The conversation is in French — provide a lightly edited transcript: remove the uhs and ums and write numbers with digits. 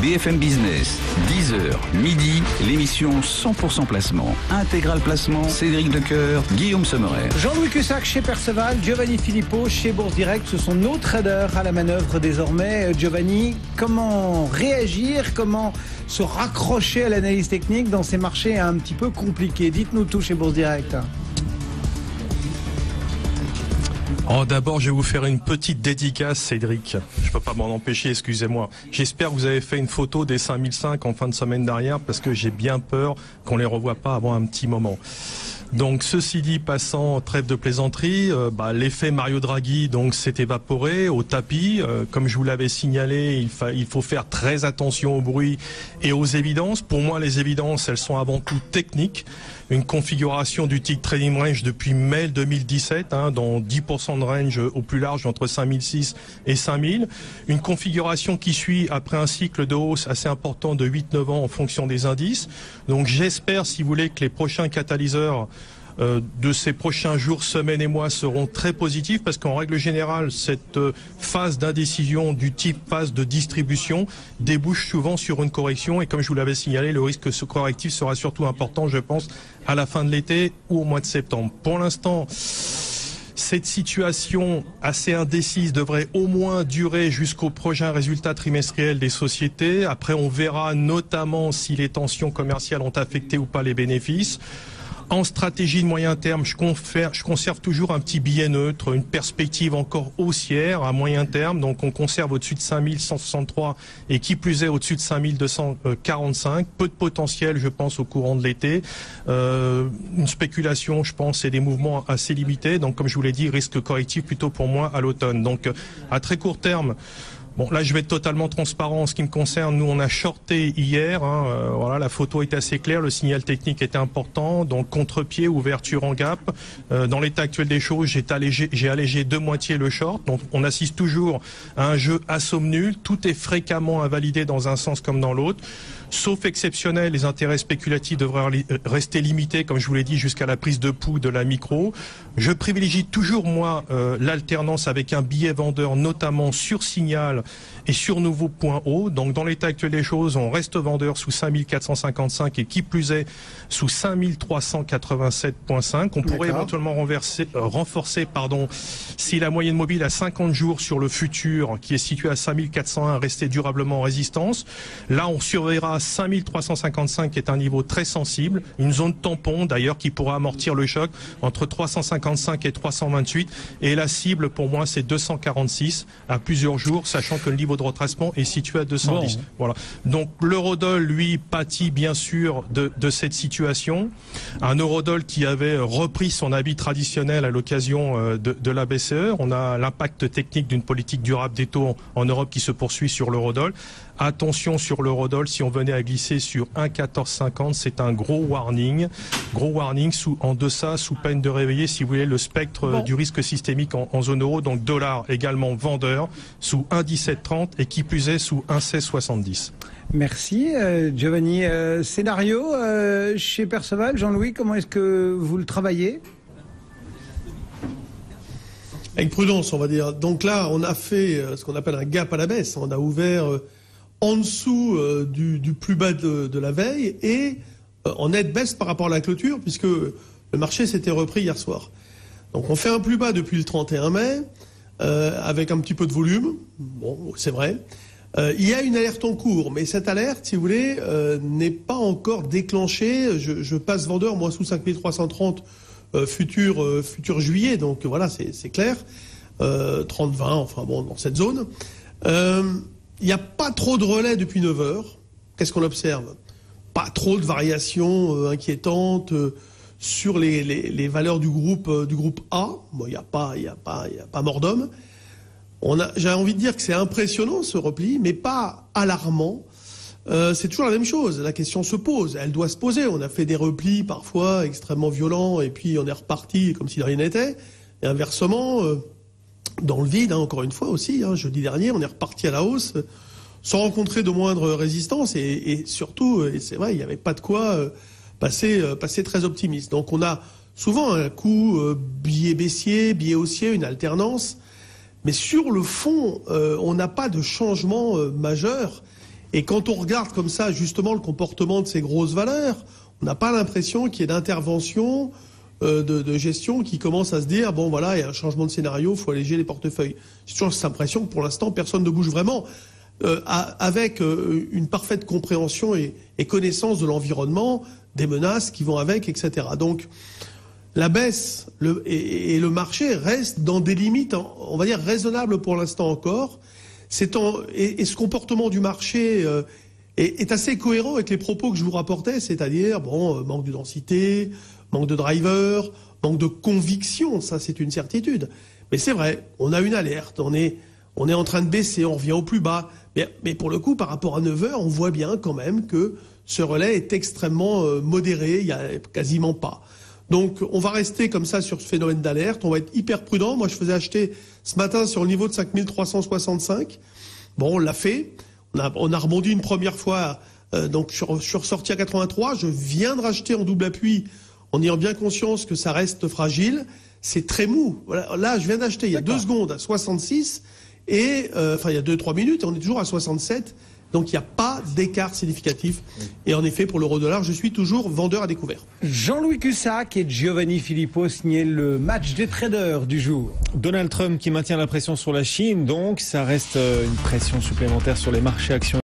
BFM Business, 10h, midi, l'émission 100% placement. Intégral placement, Cédric Decoeur, Guillaume Sommerer. Jean-Louis Cussac chez Perceval, Giovanni Filippo chez Bourse Direct. Ce sont nos traders à la manœuvre désormais. Giovanni, comment réagir, comment se raccrocher à l'analyse technique dans ces marchés un petit peu compliqués? Dites-nous tout chez Bourse Direct. Oh, d'abord, je vais vous faire une petite dédicace, Cédric. Je peux pas m'en empêcher, excusez-moi. J'espère que vous avez fait une photo des 5005 en fin de semaine dernière parce que j'ai bien peur qu'on les revoie pas avant un petit moment. Donc, ceci dit, passant trêve de plaisanterie, l'effet Mario Draghi donc s'est évaporé au tapis. Comme je vous l'avais signalé, il faut faire très attention au bruit et aux évidences. Pour moi, les évidences, elles sont avant tout techniques. Une configuration du tick trading range depuis mai 2017, dans 10% de range au plus large entre 5006 et 5000. Une configuration qui suit après un cycle de hausse assez important de 8-9 ans en fonction des indices. Donc j'espère, si vous voulez, que les prochains catalyseurs de ces prochains jours, semaines et mois seront très positifs parce qu'en règle générale, cette phase d'indécision du type phase de distribution débouche souvent sur une correction et comme je vous l'avais signalé, le risque correctif sera surtout important, je pense, à la fin de l'été ou au mois de septembre. Pour l'instant, cette situation assez indécise devrait au moins durer jusqu'au prochain résultat trimestriel des sociétés. Après, on verra notamment si les tensions commerciales ont affecté ou pas les bénéfices. En stratégie de moyen terme, je conserve toujours un petit billet neutre, une perspective encore haussière à moyen terme. Donc on conserve au-dessus de 5163 et qui plus est au-dessus de 5245. Peu de potentiel, je pense, au courant de l'été. Une spéculation, je pense, et des mouvements assez limités. Donc comme je vous l'ai dit, risque correctif plutôt pour moi à l'automne. Donc à très court terme, bon, là, je vais être totalement transparent en ce qui me concerne. Nous, on a shorté hier. Voilà, la photo est assez claire. Le signal technique était important. Donc, contre-pied, ouverture en gap. Dans l'état actuel des choses, j'ai allégé de moitié le short. Donc, on assiste toujours à un jeu à somme nulle. Tout est fréquemment invalidé dans un sens comme dans l'autre. Sauf exceptionnel, les intérêts spéculatifs devraient rester limités, comme je vous l'ai dit, jusqu'à la prise de pouls de la micro. Je privilégie toujours, moi, l'alternance avec un billet vendeur, notamment sur signal et sur nouveau point haut. Donc, dans l'état actuel des choses, on reste vendeur sous 5455 et qui plus est sous 5387.5. On pourrait éventuellement renforcer, si la moyenne mobile à 50 jours sur le futur, qui est située à 5401, restait durablement en résistance. Là, on surveillera 5355 qui est un niveau très sensible, une zone tampon d'ailleurs qui pourra amortir le choc entre 355 et 328 et la cible pour moi c'est 246 à plusieurs jours sachant que le niveau de retracement est situé à 210. Bon. Voilà. Donc l'eurodoll lui pâtit bien sûr de cette situation. Un eurodoll qui avait repris son habit traditionnel à l'occasion de la BCE. On a l'impact technique d'une politique durable des taux en Europe qui se poursuit sur l'eurodoll. Attention sur l'eurodoll, si on venait à glisser sur 1,1450, c'est un gros warning. Gros warning en deçà, sous peine de réveiller, si vous voulez, le spectre du risque systémique en zone euro. Donc dollar également vendeur sous 1,1730 et qui plus est sous 1,1670. Merci Giovanni. Scénario chez Perceval, Jean-Louis, comment est-ce que vous le travaillez ? Avec prudence, on va dire. Donc là, on a fait ce qu'on appelle un gap à la baisse. On a ouvert en dessous du plus bas de la veille et en nette baisse par rapport à la clôture puisque le marché s'était repris hier soir. Donc on fait un plus bas depuis le 31 mai avec un petit peu de volume. Bon, c'est vrai. Il y a une alerte en cours, mais cette alerte, si vous voulez, n'est pas encore déclenchée. Je passe vendeur, moi, sous 5330 futur juillet. Donc voilà, c'est clair. 30-20, enfin bon, dans cette zone. Il n'y a pas trop de relais depuis 9 heures. Qu'est-ce qu'on observe? Pas trop de variations inquiétantes sur les valeurs du groupe A. Bon, il n'y a pas mort d'homme. J'ai envie de dire que c'est impressionnant ce repli, mais pas alarmant. C'est toujours la même chose. La question se pose. Elle doit se poser. On a fait des replis parfois extrêmement violents et puis on est reparti comme si de rien n'était. Et inversement, dans le vide, encore une fois aussi, jeudi dernier, on est reparti à la hausse sans rencontrer de moindre résistance et surtout, et c'est vrai, il n'y avait pas de quoi passer très optimiste. Donc on a souvent un coup billet baissier, billet haussier, une alternance. Mais sur le fond, on n'a pas de changement majeur. Et quand on regarde comme ça justement le comportement de ces grosses valeurs, on n'a pas l'impression qu'il y ait d'intervention de gestion qui commence à se dire bon voilà, il y a un changement de scénario, il faut alléger les portefeuilles. J'ai toujours cette impression que pour l'instant personne ne bouge vraiment, avec une parfaite compréhension et connaissance de l'environnement, des menaces qui vont avec, etc. Donc la baisse et le marché restent dans des limites, on va dire raisonnables pour l'instant encore. Et ce comportement du marché est assez cohérent avec les propos que je vous rapportais, c'est-à-dire manque de densité, manque de drivers, manque de conviction, ça c'est une certitude. Mais c'est vrai, on a une alerte, on est en train de baisser, on revient au plus bas. Mais pour le coup, par rapport à 9 heures, on voit bien quand même que ce relais est extrêmement modéré, il n'y a quasiment pas. Donc on va rester comme ça sur ce phénomène d'alerte, on va être hyper prudent. Moi je faisais acheter ce matin sur le niveau de 5365. Bon, on l'a fait, on a rebondi une première fois, donc je suis ressorti à 83, je viens de racheter en double appui en ayant bien conscience que ça reste fragile. C'est très mou. Voilà, là, je viens d'acheter il y a 2 secondes à 66 et il y a 2-3 minutes et on est toujours à 67. Donc il n'y a pas d'écart significatif. Et en effet, pour l'euro-dollar, je suis toujours vendeur à découvert. Jean-Louis Cussac et Giovanni Filippo signaient le match des traders du jour. Donald Trump qui maintient la pression sur la Chine, donc ça reste une pression supplémentaire sur les marchés actions.